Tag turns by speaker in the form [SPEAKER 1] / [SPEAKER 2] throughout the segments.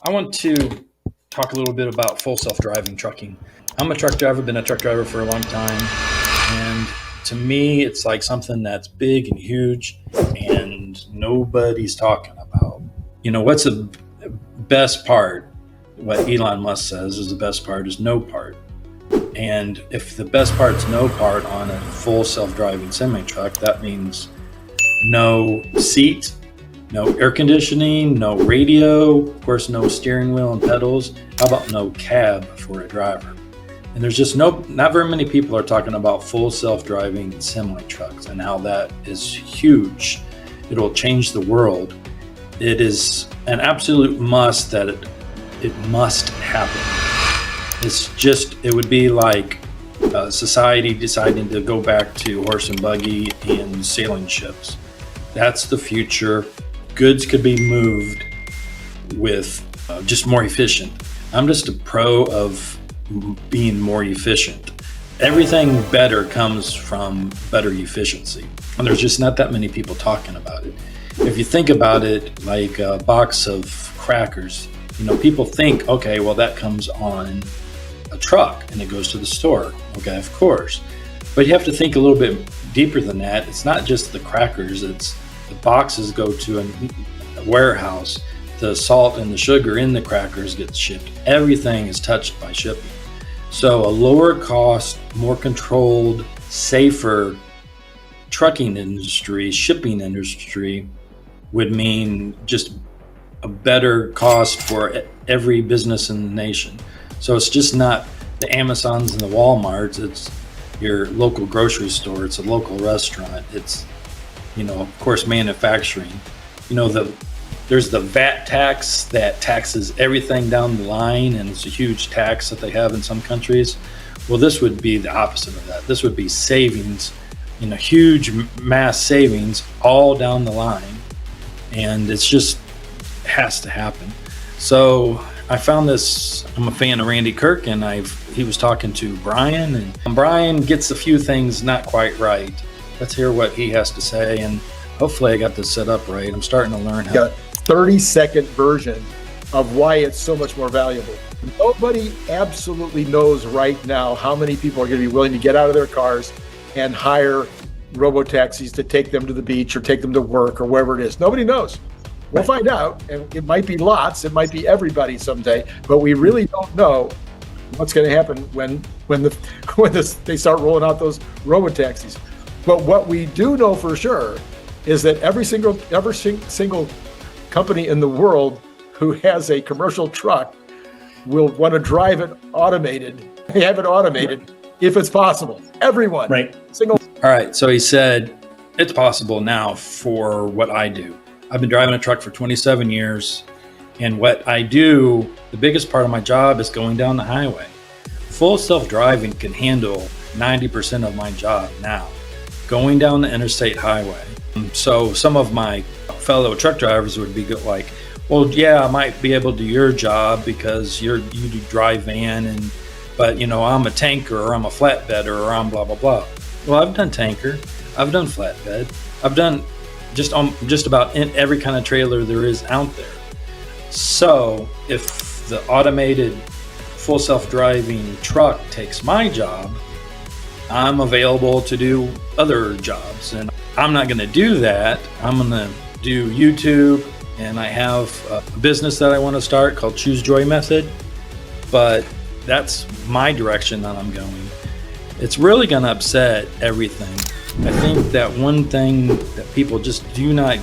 [SPEAKER 1] I want to talk a little bit about full self-driving trucking. I'm a truck driver, been a truck driver for a long time, and to me, it's like something that's big and huge, and nobody's talking about. What's the best part? What Elon Musk says is the best part is no part. And if the best part's no part on a full self-driving semi-truck, that means no seat, no air conditioning, no radio, of course, no steering wheel and pedals. How about no cab for a driver? And there's just not very many people are talking about full self-driving semi-trucks and how that is huge. It'll change the world. It is an absolute must that it must happen. It would be like society deciding to go back to horse and buggy and sailing ships. That's the future. Goods could be moved with just more efficient. I'm just a pro of being more efficient. Everything better comes from better efficiency. And there's just not that many people talking about it. If you think about it like a box of crackers, people think, okay, well, that comes on a truck and it goes to the store. Okay, of course. But you have to think a little bit deeper than that. It's not just the crackers, it's the boxes go to a warehouse. The salt and the sugar in the crackers gets shipped. Everything is touched by shipping. So a lower cost, more controlled, safer trucking industry, shipping industry would mean just a better cost for every business in the nation. So it's just not the Amazons and the Walmarts, it's your local grocery store, it's a local restaurant, it's, of course, manufacturing. There's the VAT tax that taxes everything down the line, and it's a huge tax that they have in some countries. Well, this would be the opposite of that. This would be savings, huge mass savings all down the line. And it's just has to happen. So I found this, I'm a fan of Randy Kirk, and he was talking to Brian, and Brian gets a few things not quite right. Let's hear what he has to say, and hopefully I got this set up right. I'm starting to learn how.
[SPEAKER 2] Got a 30-second version of why it's so much more valuable. Nobody absolutely knows right now how many people are going to be willing to get out of their cars and hire robo-taxis to take them to the beach or take them to work or wherever it is. Nobody knows. We'll find out, and it might be lots, it might be everybody someday, but we really don't know what's going to happen when they start rolling out those robo-taxis. But what we do know for sure is that every single company in the world who has a commercial truck will want to drive it automated, have it automated if it's possible. Everyone.
[SPEAKER 1] Right. All right. So he said, it's possible now for what I do. I've been driving a truck for 27 years. And what I do, the biggest part of my job is going down the highway. Full self-driving can handle 90% of my job now, going down the interstate highway. So some of my fellow truck drivers would be like, well, yeah, I might be able to do your job because you do drive van, but I'm a tanker, or I'm a flatbedder, or I'm blah, blah, blah. Well, I've done tanker, I've done flatbed, I've done just about in every kind of trailer there is out there. So if the automated full self-driving truck takes my job, I'm available to do other jobs, and I'm not going to do that. I'm going to do YouTube, and I have a business that I want to start called Choose Joy Method, but that's my direction that I'm going. It's really going to upset everything. I think that one thing that people just do not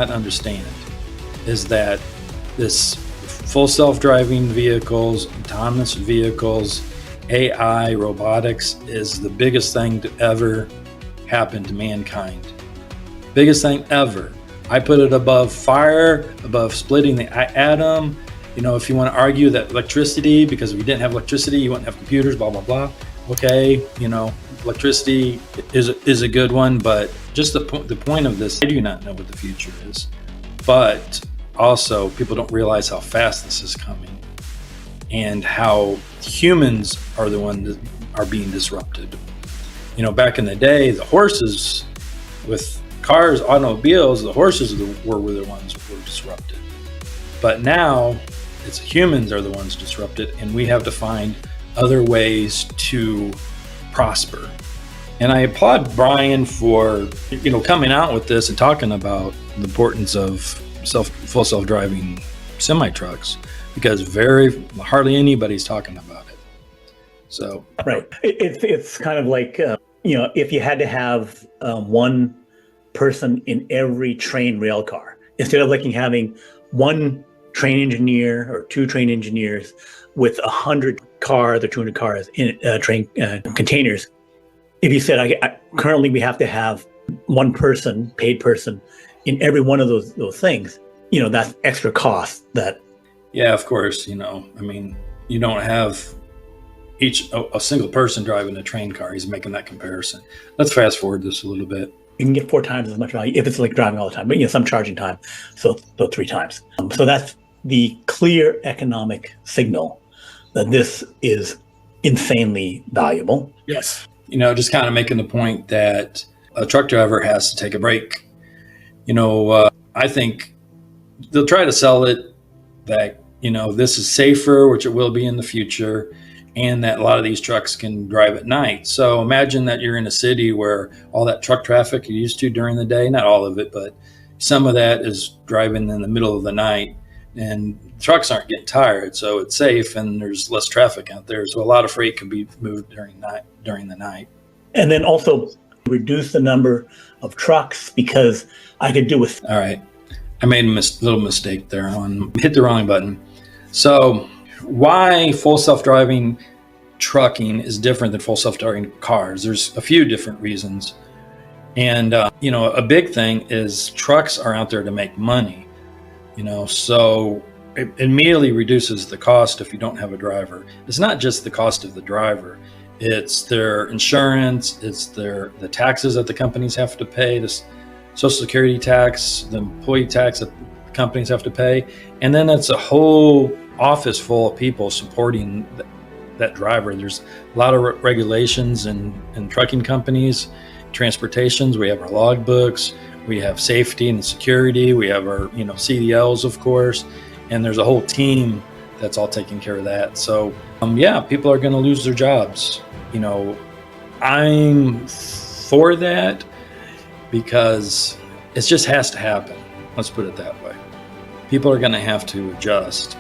[SPEAKER 1] understand is that this full self-driving vehicles, autonomous vehicles, AI, robotics is the biggest thing to ever happen to mankind. Biggest thing ever. I put it above fire, above splitting the atom. If you want to argue that electricity, because if you didn't have electricity, you wouldn't have computers, blah, blah, blah. Okay, electricity is a good one, but just the point of this, I do not know what the future is. But also, people don't realize how fast this is coming and how humans are the ones that are being disrupted. Back in the day, the horses with cars, automobiles, the horses were the ones who were disrupted. But now It's humans are the ones disrupted, and we have to find other ways to prosper. And I applaud Brian for, coming out with this and talking about the importance of full self-driving semi-trucks, because hardly anybody's talking about it. So
[SPEAKER 3] right, it's kind of like if you had to have one person in every train rail car, instead of having one train engineer or two train engineers with 100 cars or 200 cars in train containers. If you said, currently we have to have one person, paid person, in every one of those things, that's extra cost.
[SPEAKER 1] Yeah, of course. You don't have a single person driving a train car. He's making that comparison. Let's fast forward this a little bit.
[SPEAKER 3] You can get 4 times as much value if it's like driving all the time, but some charging time, so 3 times. So that's the clear economic signal that this is insanely valuable.
[SPEAKER 2] Yes.
[SPEAKER 1] Just kind of making the point that a truck driver has to take a break. I think they'll try to sell it that, this is safer, which it will be in the future, and that a lot of these trucks can drive at night. So imagine that you're in a city where all that truck traffic you're used to during the day, not all of it, but some of that is driving in the middle of the night, and trucks aren't getting tired. So it's safe and there's less traffic out there. So a lot of freight can be moved during the night.
[SPEAKER 3] And then also reduce the number of trucks, because I could do with...
[SPEAKER 1] All right. I made a little mistake there hit the wrong button. So why full self-driving trucking is different than full self-driving cars? There's a few different reasons. And, a big thing is trucks are out there to make money, so it immediately reduces the cost if you don't have a driver. It's not just the cost of the driver. It's their insurance, it's the taxes that the companies have to pay, this Social Security tax, the employee tax that the companies have to pay. And then it's a whole office full of people supporting that driver. There's a lot of regulations in trucking companies, transportations. We have our logbooks, we have safety and security, we have our CDLs, of course, and there's a whole team that's all taking care of that. So people are going to lose their jobs. I'm for that because it just has to happen. Let's put it that way. People are going to have to adjust.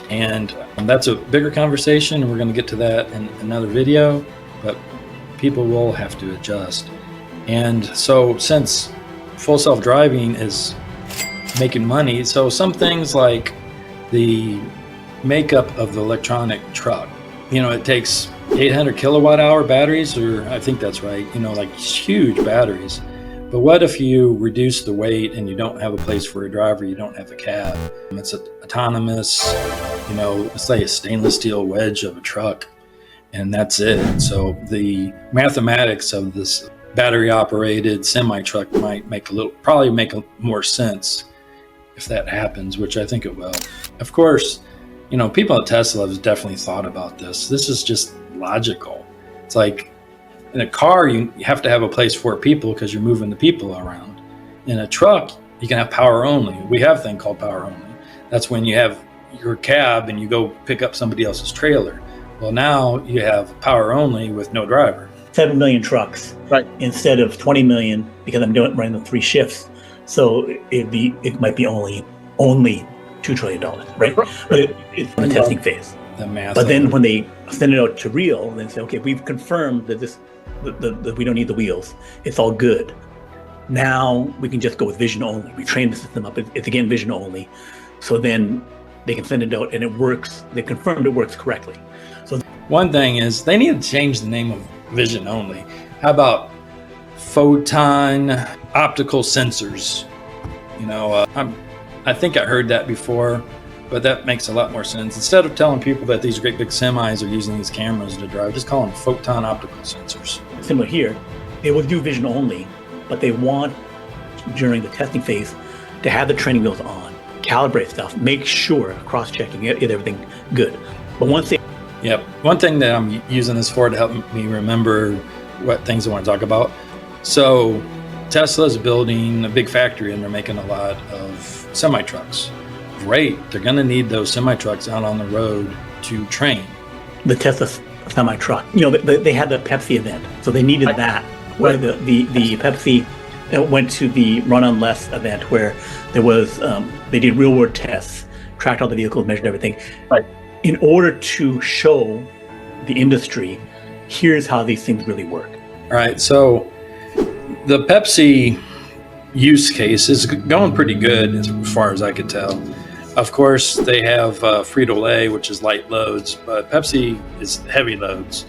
[SPEAKER 1] And that's a bigger conversation, and we're going to get to that in another video, but people will have to adjust. And so since full self-driving is making money, so some things like the makeup of the electronic truck, it takes 800 kilowatt hour batteries, or I think that's right, huge batteries. But what if you reduce the weight and you don't have a place for a driver, you don't have a cab? It's autonomous, let's say a stainless steel wedge of a truck, and that's it. So the mathematics of this battery operated semi truck might probably make more sense if that happens, which I think it will. Of course, people at Tesla have definitely thought about this. This is just logical. It's like in a car, you have to have a place for people because you're moving the people around. In a truck, you can have power only. We have a thing called power only. That's when you have your cab and you go pick up somebody else's trailer. Well, now you have power only with no driver.
[SPEAKER 3] 7 million trucks,
[SPEAKER 2] right,
[SPEAKER 3] instead of 20 million, because I'm running the 3 shifts. So it might be only $2 trillion, right? But it's in the testing phase.
[SPEAKER 1] The math.
[SPEAKER 3] But then when they send it out to real, and they say, okay, we've confirmed that that we don't need the wheels. It's all good. Now we can just go with vision only. We train the system up. It's again vision only. So then they can send it out and it works. They confirmed it works correctly. So
[SPEAKER 1] one thing is they need to change the name of vision only. How about photon optical sensors? I think I heard that before, but that makes a lot more sense. Instead of telling people that these great big semis are using these cameras to drive, just call them photon optical sensors.
[SPEAKER 3] Similar here, they will do vision only, but they want during the testing phase to have the training wheels on, calibrate stuff, make sure, cross-checking it, everything good. But once they...
[SPEAKER 1] Yep. One thing that I'm using this for to help me remember what things I want to talk about. So Tesla's building a big factory and they're making a lot of semi-trucks. great. They're going to need those semi trucks out on the road to train.
[SPEAKER 3] The Tesla semi truck, they had the Pepsi event, so they needed that. Where the Pepsi went to the Run on Less event, where there was they did real world tests, tracked all the vehicles, measured everything,
[SPEAKER 2] Right.
[SPEAKER 3] in order to show the industry, here's how these things really work.
[SPEAKER 1] All right, so the Pepsi use case is going pretty good as far as I could tell. Of course, they have Frito-Lay, which is light loads, but Pepsi is heavy loads.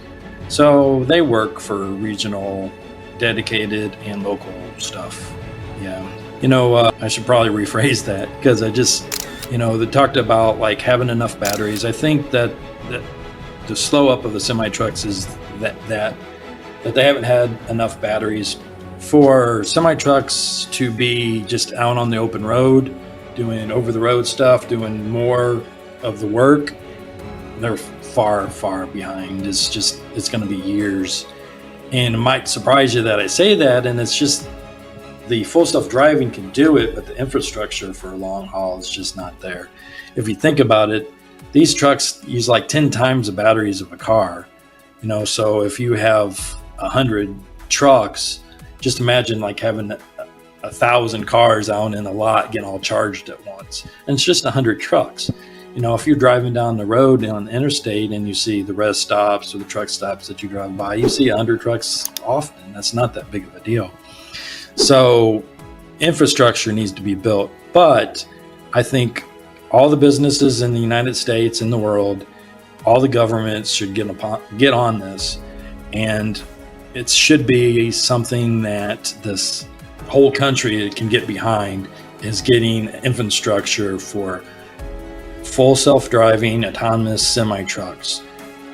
[SPEAKER 1] So they work for regional, dedicated, and local stuff. Yeah. I should probably rephrase that, because I just, they talked about like having enough batteries. I think that the slow up of the semi trucks is that they haven't had enough batteries for semi trucks to be just out on the open road, doing over the road stuff, doing more of the work. They're far, far behind. It's going to be years. And it might surprise you that I say that, and it's just the full self-driving can do it, but the infrastructure for a long haul is just not there. If you think about it, these trucks use like 10 times the batteries of a car. So if you have 100 trucks, just imagine like having 1,000 cars out in a lot getting all charged at once. And it's just 100 trucks. If you're driving down the road on the interstate and you see the rest stops or the truck stops that you drive by, you see 100 trucks often. That's not that big of a deal. So infrastructure needs to be built. But I think all the businesses in the United States, in the world, all the governments should get on this. And it should be something that this whole country can get behind, is getting infrastructure for full self-driving autonomous semi-trucks,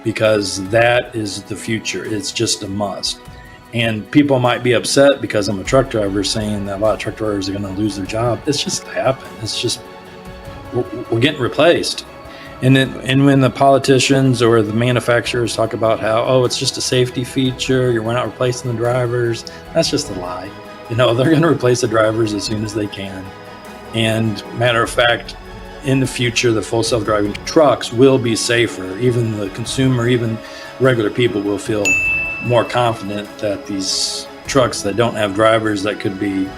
[SPEAKER 1] because that is the future. It's just a must. And people might be upset because I'm a truck driver saying that a lot of truck drivers are going to lose their job. It's just happened. It's just we're getting replaced. And when the politicians or the manufacturers talk about how, it's just a safety feature, we're not replacing the drivers, that's just a lie. They're going to replace the drivers as soon as they can. And matter of fact, in the future, the full self-driving trucks will be safer. Even the consumer, even regular people will feel more confident that these trucks that don't have drivers, that could be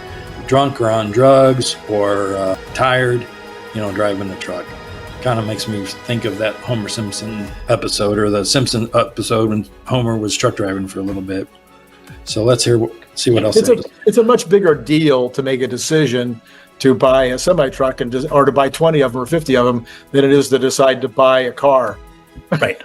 [SPEAKER 1] drunk or on drugs or tired, driving the truck. Kind of makes me think of that Homer Simpson episode, or the Simpson episode when Homer was truck driving for a little bit. So let's see what else.
[SPEAKER 2] It's a much bigger deal to make a decision to buy a semi truck or to buy 20 of them or 50 of them than it is to decide to buy a car.
[SPEAKER 3] Right.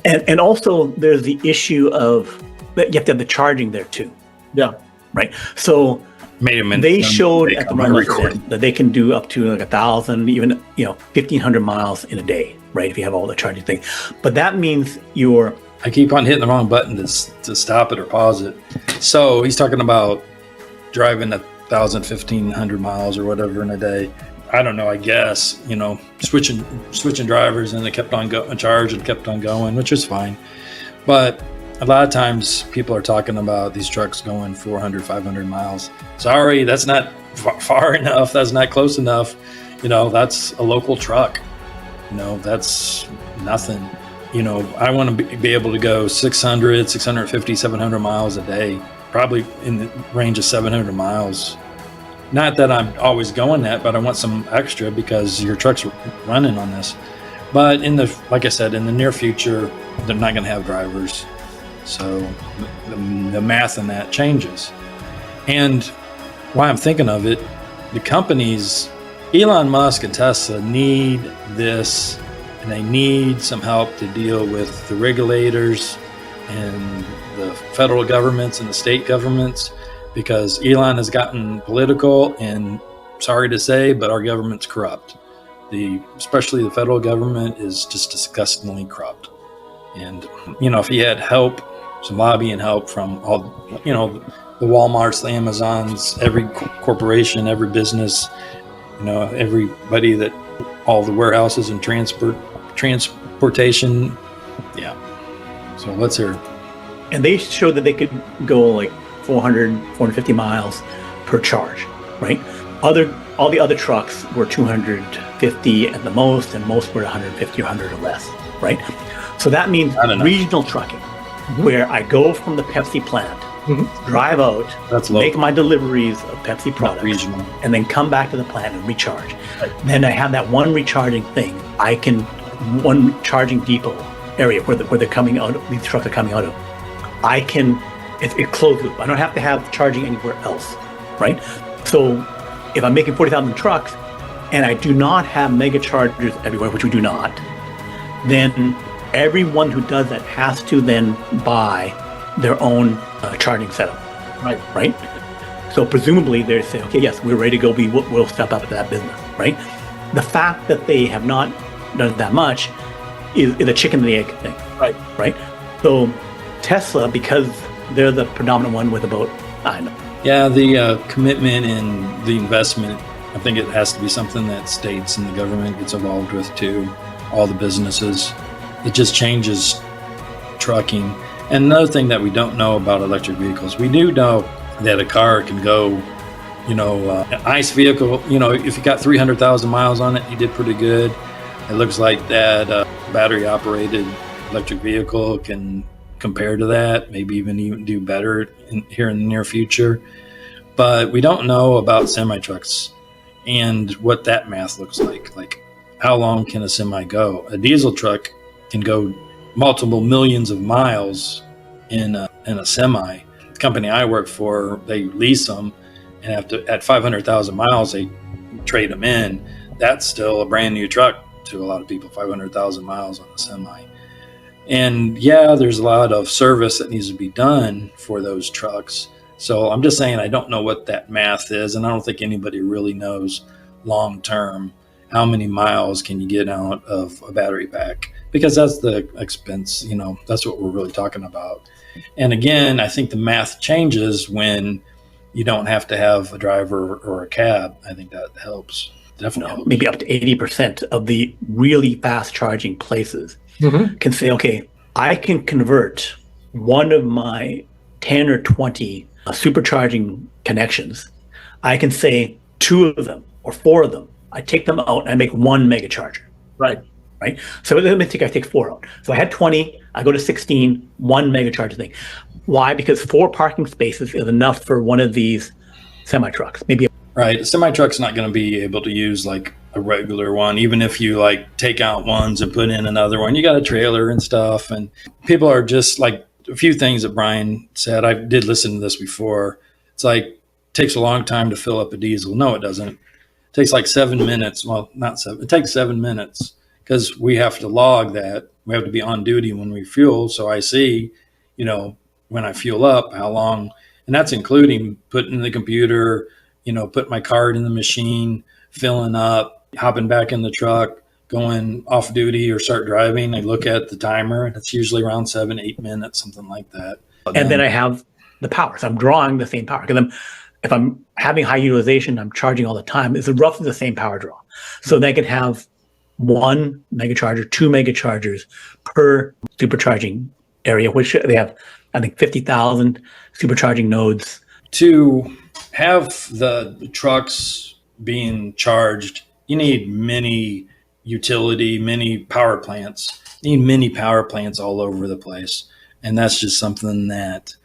[SPEAKER 3] And also there's the issue of that you have to have the charging there too.
[SPEAKER 2] Yeah.
[SPEAKER 3] Right. So they showed at the Run event that they can do up to like 1,000, even 1,500 miles in a day, right? If you have all the charging thing, but that means
[SPEAKER 1] I keep on hitting the wrong button to stop it or pause it. So he's talking about driving 1,000, 1,500 miles or whatever in a day. I don't know. I guess switching drivers, and they kept on charge and kept on going, which is fine. But a lot of times people are talking about these trucks going 400, 500 miles. Sorry, that's not far enough. That's not close enough. That's a local truck. That's nothing. I want to be able to go 600, 650, 700 miles a day, probably in the range of 700 miles. Not that I'm always going that, but I want some extra because your truck's running on this. But like I said, in the near future, they're not going to have drivers. So the math in that changes. And why I'm thinking of it, the companies, Elon Musk and Tesla, need this, and they need some help to deal with the regulators and the federal governments and the state governments, because Elon has gotten political, and sorry to say, but our government's corrupt. Especially the federal government is just disgustingly corrupt. And, if he had help, some lobbying help from all, the Walmarts, the Amazons, every corporation, every business, everybody that, all the warehouses and transportation. Yeah. So let's hear.
[SPEAKER 3] And they showed that they could go like 400, 450 miles per charge, right? Other All the other trucks were 250 at the most, and most were 150 or 100 or less, right? So that means regional trucking, where I go from the Pepsi plant, drive out, make my deliveries of Pepsi products, and then come back to the plant and recharge. Right. Then I have that one recharging thing. One charging depot area where they're coming out, these trucks are coming out of. It's closed loop. I don't have to have charging anywhere else, right? So if I'm making 40,000 trucks and I do not have mega chargers everywhere, which we do not, then everyone who does that has to then buy their own charging setup, right? So presumably they say, okay, yes, we're ready to go. We'll step up to that business, right? The fact that they have not done that much is a chicken and the egg thing, right? So Tesla, because they're the predominant one with about,
[SPEAKER 1] Yeah, the commitment and the investment, I think it has to be something that states and the government gets involved with too, all the businesses. It just changes trucking. And another thing that we don't know about electric vehicles, we do know that a car can go, an ICE vehicle, if you got 300,000 miles on it, you did pretty good. It looks like that battery operated electric vehicle can compare to that, maybe even do better here in the near future. But we don't know about semi-trucks and what that math looks like. Like, how long can a semi go? A diesel truck can go multiple millions of miles in a semi. The company I work for, they lease them, and at 500,000 miles, they trade them in. That's still a brand new truck to a lot of people, 500,000 miles on a semi. And yeah, there's a lot of service that needs to be done for those trucks. So I'm just saying, I don't know what that math is, and I don't think anybody really knows long term how many miles can you get out of a battery pack, because that's the expense, that's what we're really talking about. And again, I think the math changes when you don't have to have a driver or a cab. I think that helps. Definitely helps.
[SPEAKER 3] Maybe up to 80% of the really fast charging places can say, okay, I can convert one of my 10 or 20 supercharging connections. I can say 2 of them or 4 of them, I take them out and I make 1 mega charger.
[SPEAKER 2] Right.
[SPEAKER 3] So I take 4 out. So I had 20, I go to 16, 1 mega charger thing. Why? Because 4 parking spaces is enough for one of these semi trucks. Maybe.
[SPEAKER 1] Right. A semi truck's not going to be able to use like a regular one, even if you like take out ones and put in another one. You got a trailer and stuff, and people are just like, a few things that Brian said. I did listen to this before. It's like, it takes a long time to fill up a diesel. No, it doesn't. It takes like 7 minutes. Well, not 7. It takes 7 minutes because we have to log that. We have to be on duty when we fuel. So I see, when I fuel up, how long, and that's including putting in the computer, put my card in the machine, filling up, hopping back in the truck, going off duty or start driving. I look at the timer. It's usually around 7-8 minutes, something like that.
[SPEAKER 3] And then I have the power. So I'm drawing the same power. Because if I'm having high utilization, I'm charging all the time. It's roughly the same power draw. So they can have 1 mega charger, 2 mega chargers per supercharging area, which they have, I think, 50,000 supercharging nodes.
[SPEAKER 1] To have the trucks being charged, you need many power plants. You need many power plants all over the place. And that's just something that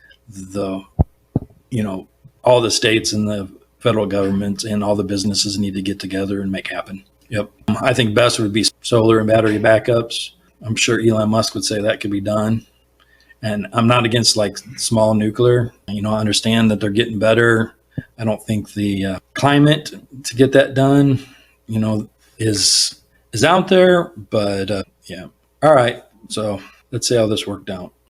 [SPEAKER 1] all the states and the federal government and all the businesses need to get together and make happen. Yep. I think best would be solar and battery backups. I'm sure Elon Musk would say that could be done. And I'm not against like small nuclear. I understand that they're getting better. I don't think the climate to get that done, is out there. But yeah. All right. So let's see how this worked out.